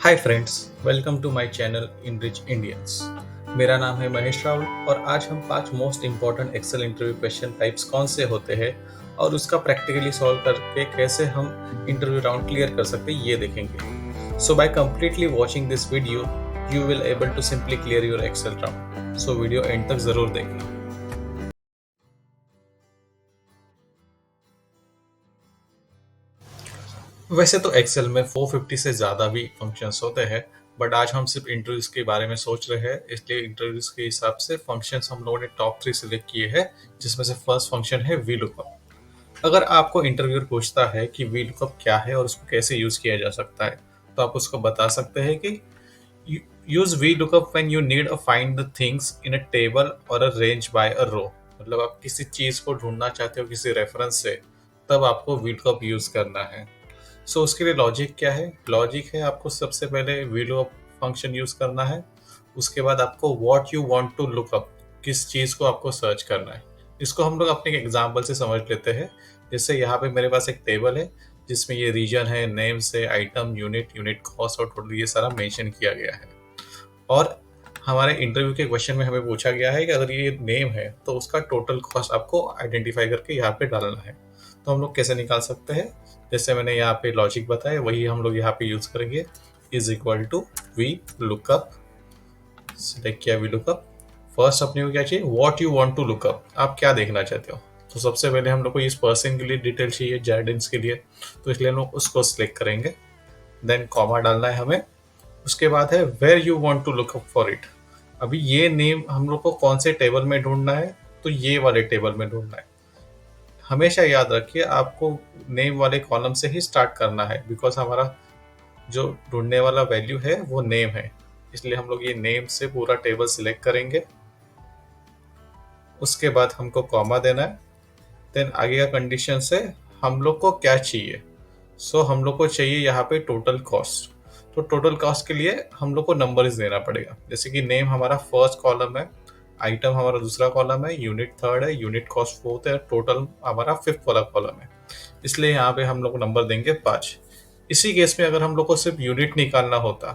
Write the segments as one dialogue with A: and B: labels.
A: Hi friends, welcome to my channel in rich Indians. मेरा नाम है महेश राहुल और आज हम 5 most important Excel interview question types कौन से होते हैं और उसका प्रैक्टिकली सॉल्व करके कैसे हम इंटरव्यू राउंड क्लियर कर सकते हैं ये देखेंगे। So by completely watching this video you will able to simply clear your excel round. So video end तक जरूर देखना। वैसे तो एक्सेल में 450 से ज़्यादा भी फंक्शंस होते हैं, बट आज हम सिर्फ इंटरव्यूज के बारे में सोच रहे हैं, इसलिए इंटरव्यूज के हिसाब से फंक्शंस हम लोगों ने टॉप 3 सिलेक्ट किए हैं, जिसमें से फर्स्ट फंक्शन है वी लुकअप। अगर आपको इंटरव्यूअर पूछता है कि वी लुकअप क्या है और उसको कैसे यूज किया जा सकता है, तो आप उसको बता सकते हैं कि use V lookup when you need a find the things in a table और अ रेंज बाय अ रो। मतलब आप किसी चीज को ढूंढना चाहते हो किसी रेफरेंस से, तब आपको वी लुकअप यूज करना है। उसके लिए लॉजिक क्या है? लॉजिक है आपको सबसे पहले वीलुअप फंक्शन यूज करना है। उसके बाद आपको what you want to look up, किस चीज को आपको सर्च करना है। इसको हम लोग अपने एग्जांपल से समझ लेते हैं। जैसे यहाँ पे मेरे पास एक टेबल है जिसमें ये रीजन है, नेम्स है, आइटम, यूनिट, यूनिट कॉस्ट और टोटल, ये सारा मेंशन किया गया है। और हमारे इंटरव्यू के क्वेश्चन में हमें पूछा गया है कि अगर ये नेम है तो उसका टोटल कॉस्ट आपको आइडेंटिफाई करके यहाँ पे डालना है। तो हम लोग कैसे निकाल सकते हैं? जैसे मैंने यहाँ पे लॉजिक बताया वही हम लोग यहाँ पे यूज करेंगे। Is equal to V lookup, select किया वी लुकअप। फर्स्ट अपने को क्या चाहिए? What you want to lookup, आप क्या देखना चाहते हो। तो सबसे पहले हम लोग को इस पर्सन के लिए डिटेल चाहिए, जार्डिन्स के लिए, तो इसलिए हम लोग उसको सिलेक्ट करेंगे। देन कॉमा डालना है हमें। उसके बाद है where you want to look up for it. अभी ये नेम हम लोग को कौन से टेबल में ढूंढना है? तो ये वाले टेबल में ढूंढना है। हमेशा याद रखिए आपको नेम वाले कॉलम से ही स्टार्ट करना है, बिकॉज हमारा जो ढूंढने वाला वैल्यू है वो नेम है, इसलिए हम लोग ये नेम से पूरा टेबल सिलेक्ट करेंगे। उसके बाद हमको कॉमा देना है। देन आगे का कंडीशन से हम लोग को क्या चाहिए? हम लोग को चाहिए यहाँ पे टोटल कॉस्ट। तो टोटल कॉस्ट के लिए हम लोग को नंबर्स देना पड़ेगा। जैसे कि नेम हमारा फर्स्ट कॉलम है, आइटम हमारा दूसरा कॉलम है, यूनिट थर्ड है, यूनिट कॉस्ट फोर्थ है, टोटल हमारा फिफ्थ वाला कॉलम है। इसलिए यहाँ पे हम लोग नंबर देंगे 5। इसी केस में अगर हम लोग को सिर्फ यूनिट निकालना होता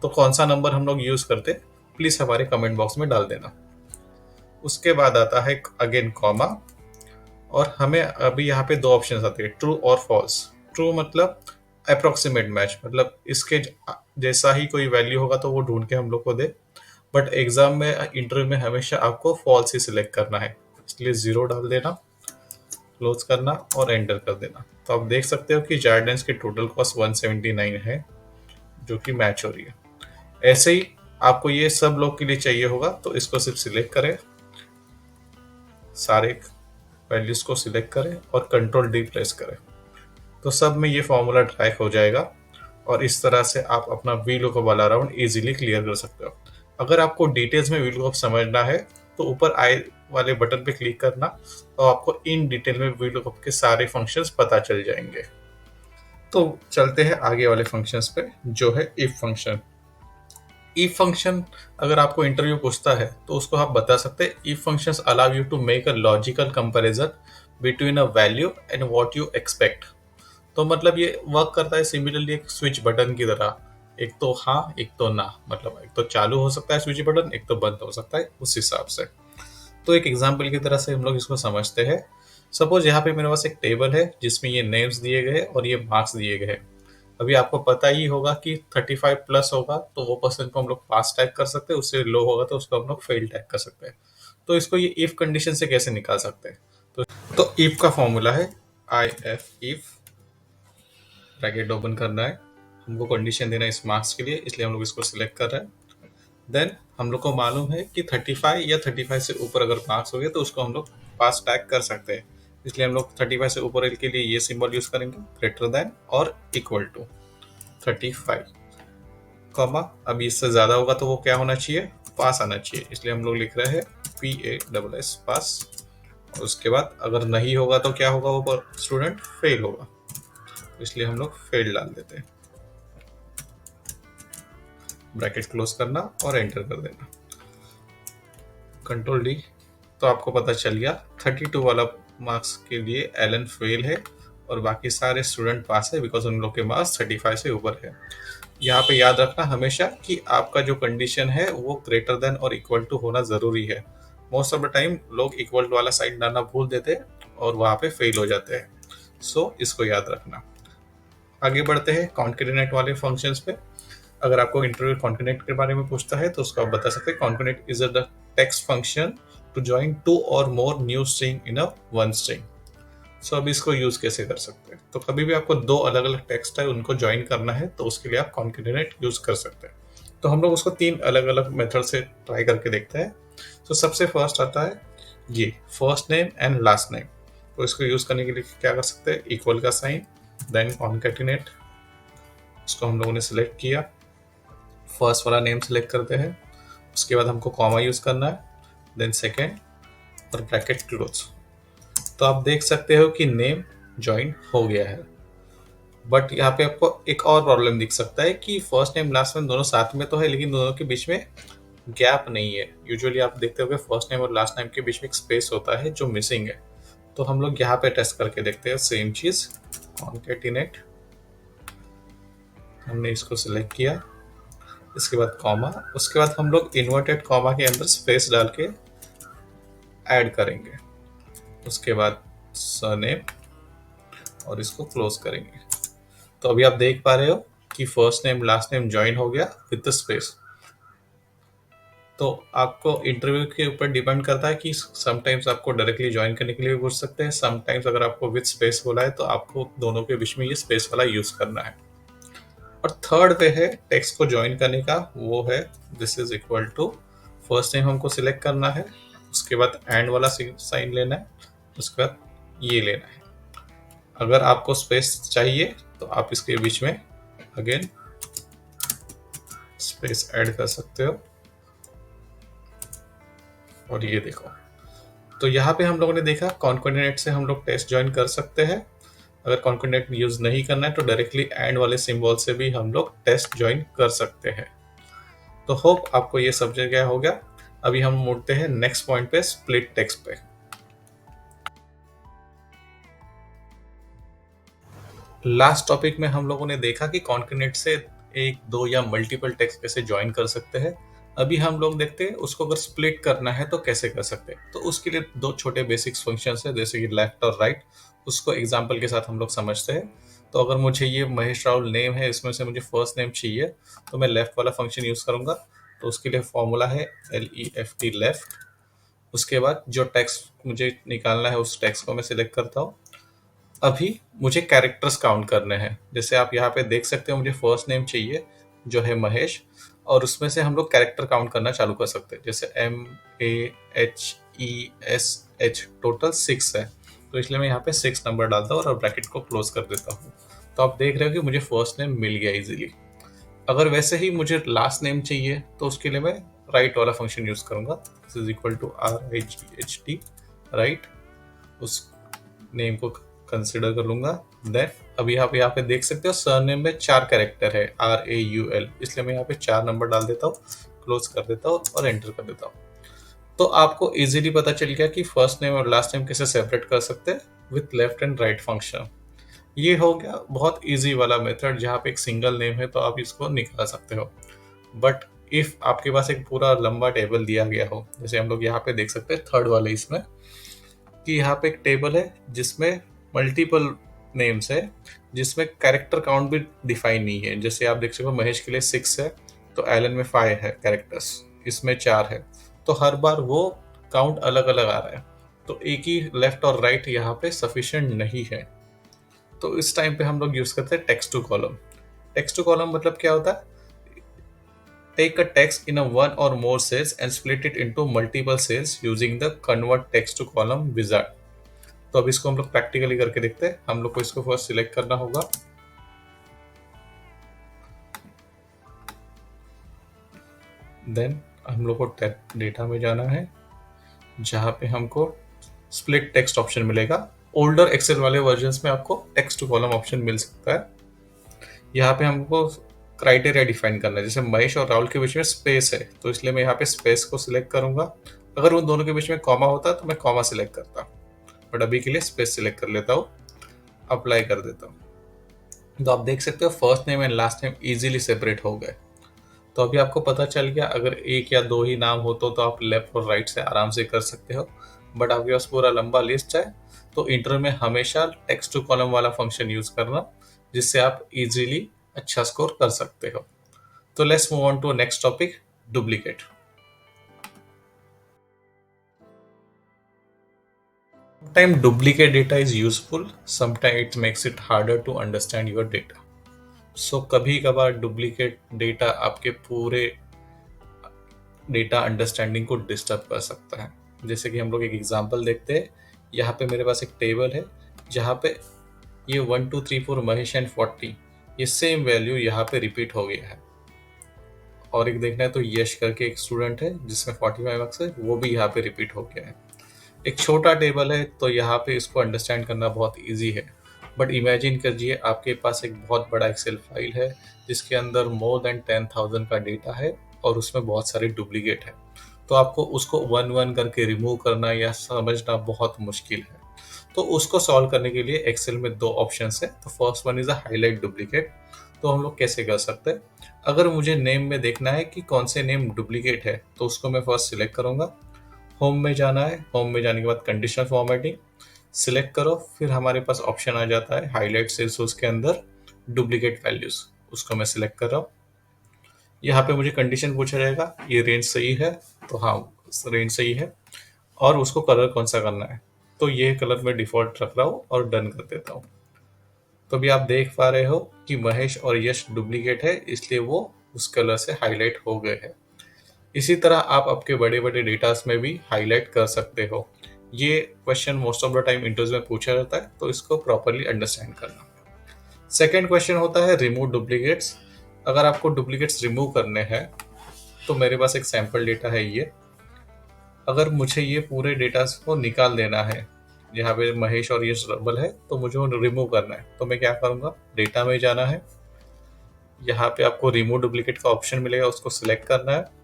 A: तो कौन सा नंबर हम लोग यूज करते, प्लीज हमारे कमेंट बॉक्स में डाल देना। उसके बाद आता है अगेन कॉमा, और हमें अभी यहाँ पे 2 ऑप्शन आते हैं, ट्रू और फॉल्स। ट्रू मतलब अप्रोक्सीमेट मैच, मतलब इसके जैसा ही कोई वैल्यू होगा तो वो ढूंढ के हम लोग को दे। बट एग्जाम में, इंटरव्यू में हमेशा आपको फॉल्स ही सिलेक्ट करना है, इसलिए 0 डाल देना, क्लोज करना और एंटर कर देना। तो आप देख सकते हो कि जार्डेन्स की टोटल कॉस्ट 179 है, जो कि मैच हो रही है। ऐसे ही आपको ये सब लोग के लिए चाहिए होगा, तो इसको सिर्फ सिलेक्ट करें, सारे वैल्यूज को सिलेक्ट करें और कंट्रोल डी प्रेस करें, तो सब में ये फॉर्मूला ट्रैक हो जाएगा और इस तरह से आप अपना वी लुकअप वाला राउंड इजीली क्लियर कर सकते हो। अगर आपको डिटेल्स में वी लुकअप समझना है तो ऊपर आई वाले बटन पे क्लिक करना, तो आपको इन डिटेल में वी लुकअप के सारे फंक्शंस पता चल जाएंगे। तो चलते हैं आगे वाले फंक्शंस पे, जो है इफ फंक्शन। इफ फंक्शन अगर आपको इंटरव्यू पूछता है तो उसको आप बता सकते हैं, if functions allow you to make a logical comparison between a value and what you expect. तो मतलब ये वर्क करता है सिमिलरली एक स्विच बटन की तरह, एक तो हाँ एक तो ना, मतलब एक तो चालू हो सकता है स्विच बटन, एक तो बंद हो सकता है, उस हिसाब से। तो एक एग्जांपल की तरह से हम लोग इसको समझते हैं। सपोज यहाँ पे मेरे पास एक टेबल है जिसमें ये नेम्स दिए गए और ये मार्क्स दिए गए। अभी आपको पता ही होगा कि 35 प्लस होगा तो वो पर्सन को हम लोग पास टैग कर सकते हैं, उससे लो होगा तो उसको हम लोग फेल टैग कर सकते हैं। तो इसको ये इफ कंडीशन से कैसे निकाल सकते हैं? तो इफ का फॉर्मूला है I F, if bracket open करना है, हमको कंडीशन देना है इस मार्क्स के लिए, इसलिए हम लोग इसको सिलेक्ट कर रहे हैं। देन हम लोग को मालूम है कि 35 या 35 से ऊपर अगर मार्क्स हो गए तो उसको हम लोग पास टैग कर सकते हैं, इसलिए हम लोग 35 से ऊपर के लिए ये सिंबल यूज करेंगे, ग्रेटर देन और इक्वल टू 35, कॉमा। अभी इससे ज्यादा होगा तो वो क्या होना चाहिए? पास आना चाहिए, इसलिए हम लोग लिख रहे हैं PASS पास। और उसके बाद अगर नहीं होगा तो क्या होगा? वो स्टूडेंट फेल होगा, इसलिए हम लोग फेल डाल देते हैं। ब्रैकेट क्लोज करना और एंटर कर देना, कंट्रोल डी। तो आपको पता चल गया 32 वाला मार्क्स के लिए एलन फेल है और बाकी सारे स्टूडेंट पास है, बिकॉज उन लोग के मार्क्स 35 से ऊपर है। यहाँ पे याद रखना हमेशा कि आपका जो कंडीशन है वो ग्रेटर देन और इक्वल टू होना जरूरी है। मोस्ट ऑफ द टाइम लोग इक्वल टू वाला साइन डालना भूल देते हैं और वहां पे फेल हो जाते हैं। सो इसको याद रखना। आगे बढ़ते हैं कॉन्केटेनेट वाले फंक्शंस पे। अगर आपको इंटरव्यू कॉन्केटेनेट के बारे में पूछता है तो उसको आप बता सकते हैं concatenate is the text function to join two और more new string in a one string. So अब इसको यूज कैसे कर सकते हैं, तो कभी भी आपको दो अलग अलग टेक्स्ट है उनको ज्वाइन करना है तो उसके लिए आप कॉन्केटेनेट यूज कर सकते हैं। तो हम लोग उसको तीन अलग अलग मेथड से ट्राई करके देखते हैं। तो सबसे फर्स्ट आता है ये first name and last name. तो इसको यूज करने के लिए क्या कर सकते हैं, इक्वल का साइन, देन कॉन्केटेनेट, उसको हम लोगों ने सिलेक्ट किया, फर्स्ट वाला नेम सिलेक्ट करते हैं, उसके बाद हमको कॉमा यूज करना है, देन सेकेंड और ब्रैकेट क्लोज। तो आप देख सकते हो कि नेम ज्वाइन हो गया है। बट यहाँ पे आपको एक और प्रॉब्लम दिख सकता है कि फर्स्ट नेम लास्ट नेम दोनों साथ में तो है लेकिन दोनों के बीच में गैप नहीं है। यूजुअली आप देखते हो फर्स्ट नेम और लास्ट नेम के बीच में एक स्पेस होता है जो मिसिंग है। तो हम लोग यहाँ पे टेस्ट करके देखते हैं सेम चीज, कॉन्केटिनेट, हमने इसको सिलेक्ट किया, इसके बाद कॉमा, उसके बाद हम लोग इन्वर्टेड कॉमा के अंदर स्पेस डाल के ऐड करेंगे, उसके बाद सरनेम और इसको क्लोज करेंगे। तो अभी आप देख पा रहे हो कि first name last name join हो गया विद स्पेस। तो आपको इंटरव्यू के ऊपर डिपेंड करता है कि समटाइम्स आपको डायरेक्टली ज्वाइन करने के लिए पूछ सकते हैं, समटाइम्स अगर आपको विद स्पेस बोला है तो आपको दोनों के बीच में ये स्पेस वाला यूज करना है। और थर्ड वे है टेक्स्ट को ज्वाइन करने का, वो है this is equal to, first name हमको सिलेक्ट करना है, उसके बाद एंड वाला साइन लेना है, उसके बाद ये लेना है। अगर आपको स्पेस चाहिए तो आप इसके बीच में अगेन स्पेस ऐड कर सकते हो। और ये देखो, तो यहाँ पे हम लोगों ने देखा कॉन्केटेनेट से हम लोग टेक्स्ट ज्वाइन कर सकते हैं। अगर कॉन्केटेनेट यूज नहीं करना है तो डायरेक्टली एंड वाले सिंबल से भी हम लोग टेक्स्ट ज्वाइन कर सकते हैं। तो होप आपको ये समझ गया होगा। अभी हम मुड़ते हैं नेक्स्ट पॉइंट पे, स्प्लिट टेक्स्ट पे। लास्ट टॉपिक में हम लोगों ने देखा कि कॉन्केटेनेट से एक, दो या मल्टीपल टेक्स्ट कैसे ज्वाइन कर सकते हैं। अभी हम लोग देखते हैं उसको अगर स्प्लिट करना है तो कैसे कर सकते हैं। तो उसके लिए दो छोटे बेसिक्स फंक्शंस है जैसे कि लेफ्ट और राइट, उसको एग्जांपल के साथ हम लोग समझते हैं। तो अगर मुझे ये महेश राहुल नेम है, इसमें से मुझे फर्स्ट नेम चाहिए तो मैं लेफ्ट वाला फंक्शन यूज करूंगा। तो उसके लिए फॉर्मूला है LEFT लेफ्ट। उसके बाद जो टेक्स्ट मुझे निकालना है उस टेक्स्ट को मैं सिलेक्ट करता हूँ। अभी मुझे कैरेक्टर्स काउंट करने हैं। जैसे आप यहाँ पे देख सकते हो मुझे फर्स्ट नेम चाहिए जो है महेश, और उसमें से हम लोग कैरेक्टर काउंट करना चालू कर सकते हैं। जैसे MAHESH टोटल 6 है, तो इसलिए मैं यहाँ पे 6 नंबर डालता हूँ और ब्रैकेट को क्लोज कर देता हूँ। तो आप देख रहे हो कि मुझे फर्स्ट नेम मिल गया इजीली। अगर वैसे ही मुझे लास्ट नेम चाहिए तो उसके लिए मैं राइट वाला फंक्शन यूज करूंगा, this is equal to RIGHT right, उस नेम को कंसिडर कर लूंगा। देन अभी आप यहाँ पे देख सकते हो सरनेम में 4 कैरेक्टर है RAUL, इसलिए मैं यहाँ पे 4 नंबर डाल देता हूँ, क्लोज कर देता हूँ और एंटर कर देता हूँ। तो आपको इजीली पता चल गया कि फर्स्ट नेम और लास्ट नेम कैसे सेपरेट कर सकते हैं with left and right function. ये हो गया बहुत इजी वाला मेथड जहाँ पे एक सिंगल नेम है तो आप इसको निकाल सकते हो। बट इफ आपके पास एक पूरा लंबा टेबल दिया गया हो, जैसे हम लोग यहाँ पे देख सकते हैं थर्ड वाले इसमें, कि यहाँ पे एक टेबल है जिसमें मल्टीपल नेम्स है, जिसमें कैरेक्टर काउंट भी डिफाइन नहीं है। जैसे आप देख सकते हो महेश के लिए 6 है, तो एलन में 5 है कैरेक्टर्स, इसमें 4 है, तो हर बार वो काउंट अलग अलग आ रहा है। तो एक ही लेफ्ट और राइट यहाँ पे सफिशिएंट नहीं है। तो इस टाइम पे हम लोग यूज करते हैं text to column. Text to column मतलब क्या होता है, take a text in a one or more cells and split it into multiple cells using the convert text to column wizard. तो अब इसको हम लोग प्रैक्टिकली करके देखते हैं। हम लोग को इसको फर्स्ट सिलेक्ट करना होगा, देन हम लोग को डेटा में जाना है जहाँ पे हमको स्प्लिट टेक्स्ट ऑप्शन मिलेगा। ओल्डर एक्सेल वाले वर्जन्स में आपको टेक्स्ट टू कॉलम ऑप्शन मिल सकता है। यहाँ पे हमको क्राइटेरिया डिफाइन करना है, जैसे महेश और राहुल के बीच में स्पेस है तो इसलिए मैं यहाँ पे स्पेस को सिलेक्ट करूंगा। अगर उन दोनों के बीच में कॉमा होता तो मैं कॉमा सिलेक्ट करता, बट अभी के लिए स्पेस सिलेक्ट कर लेता हूँ, अप्लाई कर देता हूँ। तो आप देख सकते हो first name and last name easily separate हो गए। तो अभी आपको पता चल गया, अगर एक या दो ही नाम हो तो आप लेफ्ट और राइट से आराम से कर सकते हो। बट आपके पास पूरा लंबा लिस्ट है, तो इंटर में हमेशा टेक्स्ट टू कॉलम वाला फंक्शन यूज करना, जिससे आप इजीली अच्छा स्कोर कर सकते हो। तो let's move on to next topic, duplicate. Sometimes duplicate data is useful, sometimes it makes it harder to understand your data. सो कभी कभार डुप्लीकेट डेटा आपके पूरे डेटा अंडरस्टैंडिंग को डिस्टर्ब कर सकता है। जैसे कि हम लोग एक एग्जांपल देखते हैं। यहाँ पे मेरे पास एक टेबल है जहाँ पे ये 1 2 3 4 महेश एंड 40, ये सेम वैल्यू यहाँ पे रिपीट हो गया है। और एक देखना है तो यश करके एक स्टूडेंट है जिसमें 45 मार्क्स है, वो भी यहाँ पे रिपीट हो गया है। एक छोटा टेबल है तो यहाँ पे इसको अंडरस्टैंड करना बहुत इजी है। बट इमेजिन कीजिए आपके पास एक बहुत बड़ा एक्सेल फाइल है जिसके अंदर मोर देन 10,000 का डेटा है और उसमें बहुत सारे डुप्लीकेट है। तो आपको उसको वन वन करके रिमूव करना या समझना बहुत मुश्किल है। तो उसको सॉल्व करने के लिए एक्सेल में दो ऑप्शन है। तो first one is a highlight duplicate. तो हम लोग कैसे कर सकते हैं, अगर मुझे नेम में देखना है कि कौन से नेम डुप्लीकेट है तो उसको मैं फर्स्ट सिलेक्ट करूंगा। होम में जाना है, होम में जाने के बाद कंडीशनल फॉर्मेटिंग सिलेक्ट करो, फिर हमारे पास ऑप्शन आ जाता है हाईलाइट सेल्स, उसके अंदर डुप्लीकेट वैल्यूज, उसको मैं सिलेक्ट कर रहा हूँ। यहाँ पे मुझे कंडीशन पूछा जाएगा ये रेंज सही है, तो हाँ रेंज सही है, और उसको कलर कौन सा करना है, तो ये कलर मैं डिफॉल्ट रख रहा हूँ और डन कर देता हूँ। तो अभी आप देख पा रहे हो कि महेश और यश डुप्लीकेट है, इसलिए वो उस कलर से हाईलाइट हो गए हैं। इसी तरह आप आपके बड़े बड़े डेटास में भी हाईलाइट कर सकते हो। ये question most of the time interviews में पूछा जाता है, तो इसको प्रॉपरली अंडरस्टैंड करना। सेकेंड क्वेश्चन होता है रिमूव डुप्लीकेट्स। अगर आपको डुप्लीकेट्स रिमूव करने हैं तो मेरे पास एक सैंपल डेटा है ये। अगर मुझे ये पूरे डेटा को निकाल देना है, यहाँ पे महेश और यश डबल है, तो मुझे वो रिमूव करना है, तो मैं क्या करूँगा, डेटा में जाना है, यहाँ पे आपको रिमूव डुप्लीकेट का ऑप्शन मिलेगा, उसको सिलेक्ट करना है।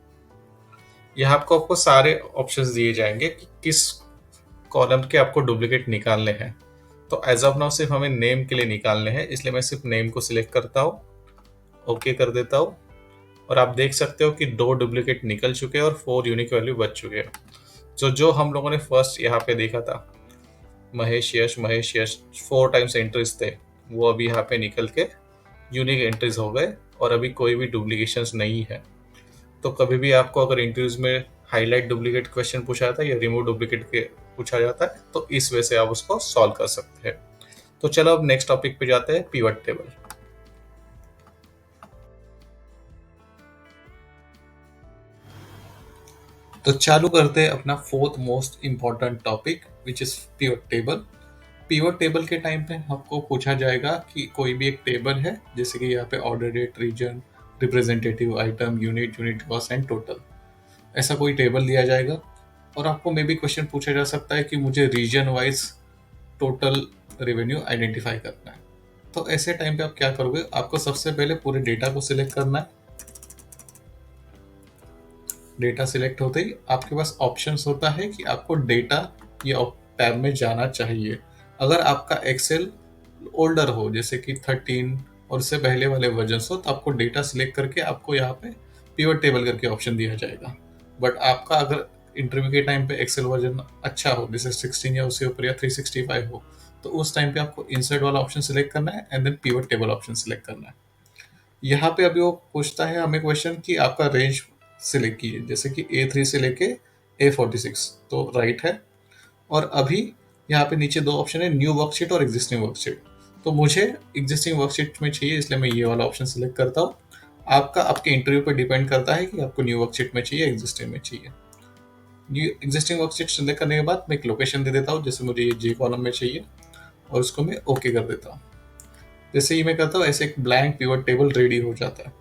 A: यहाँ आपको सारे ऑप्शंस दिए जाएंगे कि किस कॉलम के आपको डुप्लीकेट निकालने हैं। तो एज ऑफ नाउ सिर्फ हमें नेम के लिए निकालने हैं, इसलिए मैं सिर्फ नेम को सिलेक्ट करता हूँ, ओके कर देता हूँ। और आप देख सकते हो कि 2 डुप्लीकेट निकल चुके हैं और 4 यूनिक वैल्यू बच चुके हैं। जो हम लोगों ने फर्स्ट यहाँ पे देखा था, महेश यश 4 टाइम्स एंट्रीज थे, वो अभी यहाँ पे निकल के यूनिक एंट्रीज हो गए और अभी कोई भी डुप्लीकेशन नहीं है। तो कभी भी आपको अगर इंटरव्यूज में हाईलाइट डुप्लीकेट क्वेश्चन पूछा जाता है या रिमूव डुप्लीकेट के पूछा जाता है, तो इस वे से आप उसको सॉल्व कर सकते हैं। तो चलो अब नेक्स्ट टॉपिक पे जाते हैं, पिवट टेबल। तो चालू करते हैं अपना fourth most important topic which is pivot table. Pivot table के टाइम पे आपको पूछा जाएगा कि कोई भी एक टेबल है, जैसे कि यहाँ पे order date, region, representative item, unit, unit cost and total, ऐसा कोई टेबल दिया जाएगा। और आपको मे भी क्वेश्चन पूछा जा सकता है कि मुझे region wise total revenue identify करना है। तो ऐसे टाइम पे आप क्या करोगे, आपको सबसे पहले पूरे डेटा को सिलेक्ट करना है। डेटा सिलेक्ट होते ही आपके पास ऑप्शंस होता है कि आपको डेटा ये टैब में जाना चाहिए। अगर आपका एक्सेल ओल्डर हो, जैसे कि 13 और इससे पहले वाले वर्जन हो, तो आपको डेटा सिलेक्ट करके आपको यहाँ पे पिवट टेबल करके ऑप्शन दिया जाएगा। बट आपका अगर इंटरव्यू के टाइम पे एक्सेल वर्जन अच्छा हो, जैसे 16 या उसके ऊपर या 365 हो, तो उस टाइम पे आपको इंसर्ट वाला ऑप्शन सिलेक्ट करना है and then pivot table option select करना है। यहाँ पे अभी वो पूछता है हमें क्वेश्चन कि आपका रेंज सिलेक्ट कीजिए, जैसे कि A3 से लेके A46, तो राइट है। और अभी यहाँ पे नीचे दो ऑप्शन है, न्यू वर्कशीट और एग्जिस्टिंग वर्कशीट। तो मुझे एग्जिस्टिंग वर्कशीट में चाहिए, इसलिए मैं ये वाला ऑप्शन सिलेक्ट करता हूँ। आपका आपके इंटरव्यू पर डिपेंड करता है कि आपको न्यू वर्कशीट में चाहिए, एग्जिस्टिंग में चाहिए। न्यू एग्जिस्टिंग वर्कशीट सिलेक्ट करने के बाद मैं एक लोकेशन दे देता हूँ, जैसे मुझे ये J कॉलम में चाहिए, और उसको मैं ओके कर देता हूँ। जैसे ही मैं करता हूँ ऐसे एक ब्लैंक पिवट टेबल रेडी हो जाता है।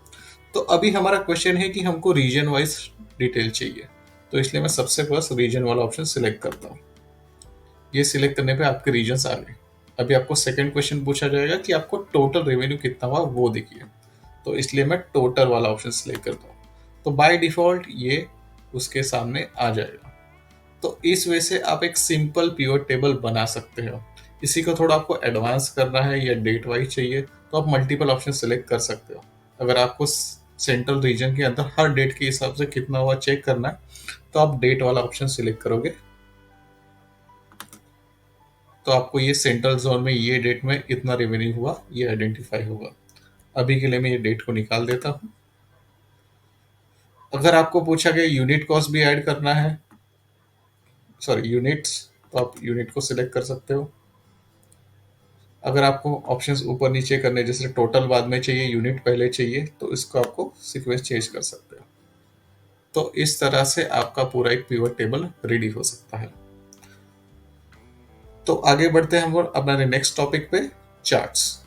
A: तो अभी हमारा क्वेश्चन है कि हमको रीजन वाइज डिटेल चाहिए, तो इसलिए मैं सबसे फर्स्ट रीजन वाला ऑप्शन सिलेक्ट करता हूँ। ये सिलेक्ट करने पे आपके रीजन्स आ गए। अभी आपको सेकंड क्वेश्चन पूछा जाएगा कि आपको टोटल रेवेन्यू कितना हुआ वो देखिए, तो इसलिए मैं टोटल वाला ऑप्शन सिलेक्ट करता हूँ। तो बाय डिफॉल्ट ये उसके सामने आ जाएगा। तो इस वजह से आप एक सिंपल पिवट टेबल बना सकते हो। इसी को थोड़ा आपको एडवांस करना है या डेट वाइज चाहिए, तो आप मल्टीपल ऑप्शन सेलेक्ट कर सकते हो। अगर आपको सेंट्रल रीजन के अंदर हर डेट के हिसाब से कितना हुआ चेक करना है, तो आप डेट वाला ऑप्शन सिलेक्ट करोगे, तो आपको ये सेंट्रल जोन में ये डेट में इतना रेवेन्यू हुआ ये आइडेंटिफाई होगा। अभी के लिए मैं ये डेट को निकाल देता हूँ। अगर आपको पूछा गया यूनिट कॉस्ट भी ऐड करना है, सॉरी यूनिट्स, तो आप यूनिट को सिलेक्ट कर सकते हो। अगर आपको ऑप्शंस ऊपर नीचे करने, जैसे टोटल बाद में चाहिए यूनिट पहले चाहिए, तो इसको आपको सीक्वेंस चेंज कर सकते हो। तो इस तरह से आपका पूरा एक पिवट टेबल रेडी हो सकता है। तो आगे बढ़ते हैं हम अपने नेक्स्ट टॉपिक पे, charts.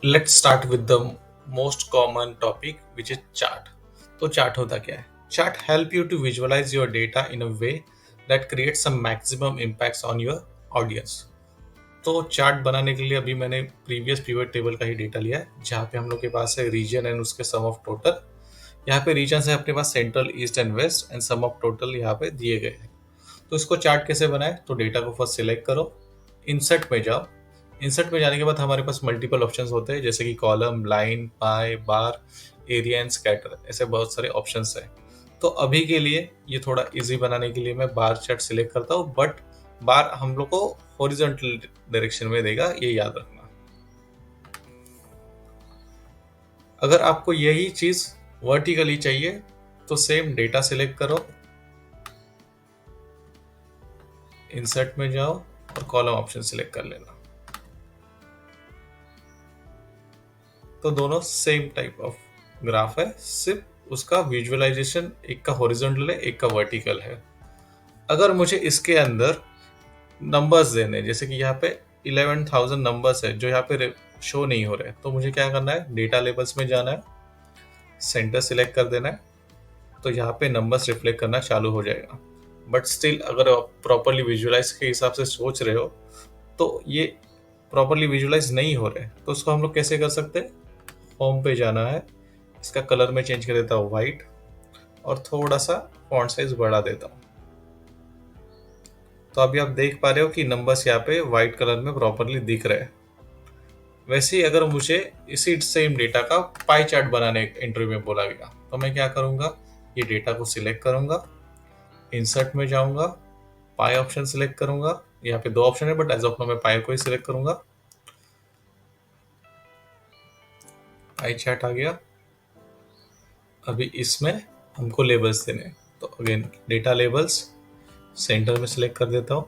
A: Let's start with the most common topic which is chart. तो चार्ट होता क्या है? Chart help you to visualise your data in a way that creates some maximum impacts on your audience. तो chart बनाने के लिए अभी मैंने प्रीवियस पिवट टेबल का ही डेटा लिया है, जहाँ पे हम लोग के पास है रीजन एंड उसके सम ऑफ टोटल। यहाँ पे रीजन है अपने पास central, east and west, and sum of total यहाँ पे दिए गए हैं। तो इसको चार्ट कैसे बनाए? तो डेटा को फर्स्ट सिलेक्ट करो, इंसर्ट में जाओ। इंसर्ट में जाने के बाद हमारे पास मल्टीपल ऑप्शंस होते हैं, जैसे कि column, line, pi, bar, area and scatter, ऐसे बहुत सारे ऑप्शंस हैं। तो अभी के लिए ये थोड़ा इजी बनाने के लिए मैं बार चार्ट सिलेक्ट करता हूँ, बट बार हम लोग को हॉरिजॉन्टल डायरेक्शन में देगा, ये याद रखना। अगर आपको यही चीज वर्टिकली चाहिए तो सेम डेटा सिलेक्ट करो, इंसर्ट में जाओ और कॉलम ऑप्शन सिलेक्ट कर लेना। तो दोनों सेम टाइप ऑफ ग्राफ है, सिर्फ उसका विजुअलाइजेशन एक का हॉरिजॉन्टल है, एक का वर्टिकल है। अगर मुझे इसके अंदर नंबर्स देने, जैसे कि यहाँ पे 11,000 नंबर्स है जो यहाँ पे शो नहीं हो रहे, तो मुझे क्या करना है? डेटा लेबल्स में जाना है, सेंटर सिलेक्ट कर देना है, तो यहाँ पे नंबर्स रिफ्लेक्ट करना चालू हो जाएगा। बट स्टिल अगर आप प्रॉपरली विजुअलाइज के हिसाब से सोच रहे हो तो ये प्रॉपरली विजुअलाइज नहीं हो रहे, तो उसको हम लोग कैसे कर सकते हैं? होम पे जाना है, इसका कलर में चेंज कर देता हूँ वाइट, और थोड़ा सा फॉन्ट साइज बढ़ा देता हूँ। तो अभी आप देख पा रहे हो कि नंबर्स यहाँ पे व्हाइट कलर में प्रॉपरली दिख रहे हैं। वैसे ही अगर मुझे इसी सेम डेटा का पाई चार्ट बनाने इंटरव्यू में बोला गया, तो मैं क्या करूंगा? ये डेटा को सिलेक्ट करूंगा, इंसर्ट में जाऊंगा, पाई ऑप्शन सिलेक्ट करूंगा। यहाँ पे दो ऑप्शन है, बट एज ऑफ नाउ मैं पाई को ही सिलेक्ट करूंगा। पाई चार्ट आ गया। अभी इसमें हमको लेबल्स देने हैं, तो अगेन डेटा लेबल्स सेंटर में सिलेक्ट कर देता हूँ,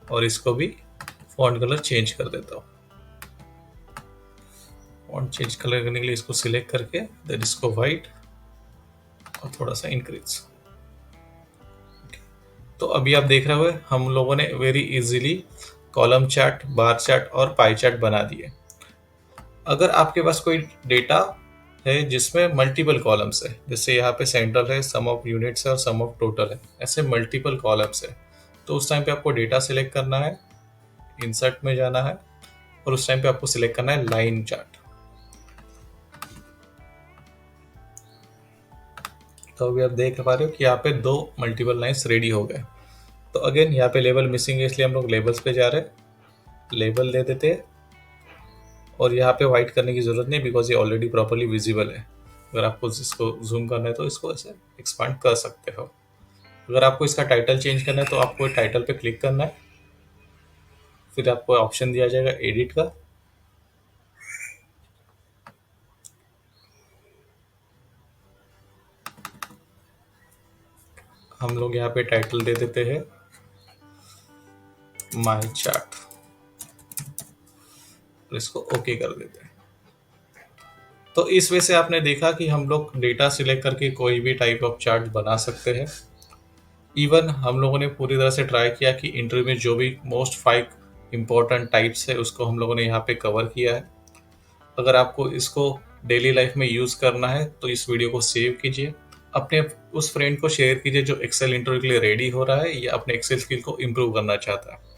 A: और इसको भी फॉन्ट कलर चेंज कर देता हूँ। फॉन्ट चेंज कलर करने के लिए इसको सिलेक्ट करके देन इसको वाइट और थोड़ा सा इंक्रीज। तो अभी आप देख रहे हो हम लोगों ने very easily column chart, bar chart और पाई चार्ट बना दिए। अगर आपके पास कोई डेटा है जिसमें मल्टीपल कॉलम्स है, जैसे यहाँ पे सेंट्रल है, सम ऑफ यूनिट्स है और सम ऑफ टोटल है, ऐसे मल्टीपल कॉलम्स है, तो उस टाइम पे आपको डेटा सिलेक्ट करना है, इंसर्ट में जाना है, और उस टाइम पे आपको सिलेक्ट करना है लाइन चार्ट। तो अभी आप देख पा रहे हो कि यहाँ पे दो मल्टीपल लाइन्स रेडी हो गए। तो अगेन यहाँ पे लेबल मिसिंग है, इसलिए हम लोग लेबल्स पे जा रहे हैं, लेबल दे देते हैं, और यहाँ पे वाइट करने की जरूरत नहीं, बिकॉज ये ऑलरेडी प्रॉपरली विजिबल है। अगर आपको इसको जूम करना है तो इसको ऐसे एक्सपांड कर सकते हो। अगर आपको इसका टाइटल चेंज करना है तो आपको टाइटल पे क्लिक करना है, फिर आपको ऑप्शन दिया जाएगा एडिट का, हम लोग यहाँ पे टाइटल दे देते हैं माय चार्ट, और इसको ओके कर देते हैं। तो इस वजह से आपने देखा कि हम लोग डेटा सिलेक्ट करके कोई भी टाइप ऑफ चार्ट बना सकते हैं। इवन हम लोगों ने पूरी तरह से ट्राई किया कि इंटरव्यू में जो भी मोस्ट 5 इंपॉर्टेंट टाइप्स है उसको हम लोगों ने यहाँ पे कवर किया है। अगर आपको इसको डेली लाइफ में यूज़ करना है तो इस वीडियो को सेव कीजिए, अपने उस फ्रेंड को शेयर कीजिए जो एक्सेल इंटरव्यू के लिए रेडी हो रहा है या अपने एक्सेल स्किल को इम्प्रूव करना चाहता है।